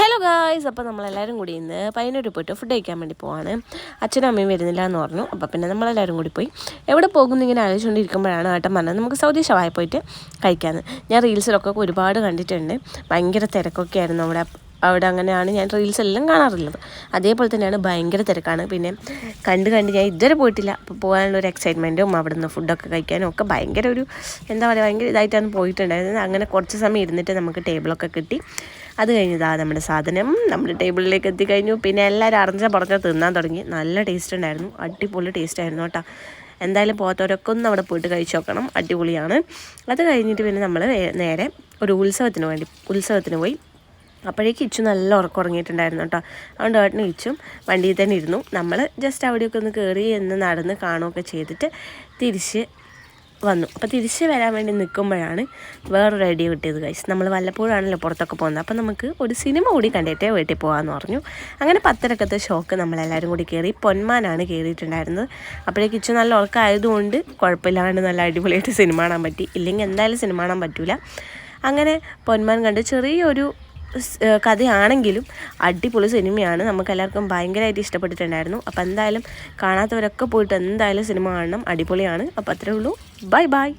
Hello guys, അപ്പോൾ നമ്മളെല്ലാവരും കൂടി ഇന്ന് പയ്യന്നൂർ പോയിട്ട് ഫുഡ് കഴിക്കാൻ വേണ്ടി പോവാണ്. അച്ഛനും അമ്മയും വരുന്നില്ല എന്ന് പറഞ്ഞു. അപ്പോൾ പിന്നെ നമ്മളെല്ലാവരും കൂടി പോയി. എവിടെ പോകുന്നു ഇങ്ങനെ ആലോചിച്ചുകൊണ്ടിരിക്കുമ്പോഴാണ് ഏട്ടൻ പറഞ്ഞത് നമുക്ക് സൗദി ഷവായ പോയിട്ട് കഴിക്കാമെന്ന്. ഞാൻ റീൽസിലൊക്കെ ഒരുപാട് കണ്ടിട്ടുണ്ട്. ഭയങ്കര തിരക്കൊക്കെ ആയിരുന്നു അവിടെ അങ്ങനെയാണ് ഞാൻ റീൽസ് എല്ലാം കാണാറുള്ളത്. അതേപോലെ തന്നെയാണ്, ഭയങ്കര തിരക്കാണ്. പിന്നെ കണ്ട് ഞാൻ ഇതുവരെ പോയിട്ടില്ല. അപ്പോൾ പോകാനുള്ളൊരു എക്സൈറ്റ്മെൻറ്റും അവിടെ നിന്ന് ഫുഡൊക്കെ കഴിക്കാനും ഒക്കെ ഭയങ്കര ഒരു എന്താ പറയുക, ഭയങ്കര ഇതായിട്ടാണ് പോയിട്ടുണ്ടായിരുന്നത്. അങ്ങനെ കുറച്ച് സമയം ഇരുന്നിട്ട് നമുക്ക് ടേബിളൊക്കെ കിട്ടി. അത് കഴിഞ്ഞതാ നമ്മുടെ സാധനം നമ്മുടെ ടേബിളിലേക്ക് എത്തിക്കഴിഞ്ഞു. പിന്നെ എല്ലാവരും അറിഞ്ഞ തിന്നാൻ തുടങ്ങി. നല്ല ടേസ്റ്റ് ഉണ്ടായിരുന്നു, അടിപൊളി ടേസ്റ്റ് ആയിരുന്നു കേട്ടോ. എന്തായാലും പോകാത്തവരൊക്കെ ഒന്ന് അവിടെ പോയിട്ട് കഴിച്ച് നോക്കണം, അടിപൊളിയാണ്. അത് കഴിഞ്ഞിട്ട് പിന്നെ നമ്മൾ നേരെ ഒരു ഉത്സവത്തിന് പോയി. അപ്പോഴേക്കും ഇച്ചു നല്ല ഉറങ്ങിയിട്ടുണ്ടായിരുന്നു കേട്ടോ. അതുകൊണ്ട് ഏട്ടനും ഇച്ചും വണ്ടിയിൽ തന്നെ ഇരുന്നു. നമ്മൾ ജസ്റ്റ് അവിടെയൊക്കെ ഒന്ന് കയറി എന്ന് നടന്ന് കാണുകയൊക്കെ ചെയ്തിട്ട് തിരിച്ച് വന്നു. അപ്പോൾ തിരിച്ച് വരാൻ വേണ്ടി നിൽക്കുമ്പോഴാണ് വേറൊരു ഐഡിയ കിട്ടിയത് ഗൈസ്. നമ്മൾ വല്ലപ്പോഴാണല്ലോ പുറത്തൊക്കെ പോകുന്നത്. അപ്പോൾ നമുക്ക് ഒരു സിനിമ കൂടി കണ്ടിട്ടേ വീട്ടിൽ പോകാമെന്ന് പറഞ്ഞു. അങ്ങനെ 10:30 ഷോക്ക് നമ്മളെല്ലാവരും കൂടി കയറി. പൊന്മാനാണ് കയറിയിട്ടുണ്ടായിരുന്നത്. അപ്പോഴേക്ക് ഇച്ചു നല്ല ഉറക്കമായതുകൊണ്ട് കുഴപ്പമില്ലാണ്ട് നല്ല അടിപൊളിയായിട്ട് സിനിമ കാണാൻ പറ്റി. ഇല്ലെങ്കിൽ എന്തായാലും സിനിമ കാണാൻ പറ്റില്ല. അങ്ങനെ പൊന്മാൻ കണ്ട് ചെറിയൊരു കഥയാണെങ്കിലും അടിപൊളി സിനിമയാണ്. നമുക്കെല്ലാവർക്കും ഭയങ്കരമായിട്ട് ഇഷ്ടപ്പെട്ടിട്ടുണ്ടായിരുന്നു. അപ്പോൾ എന്തായാലും കാണാത്തവരൊക്കെ പോയിട്ട് എന്തായാലും സിനിമ കാണണം, അടിപൊളിയാണ്. അപ്പോൾ അത്രേ ഉള്ളൂ. Bye bye.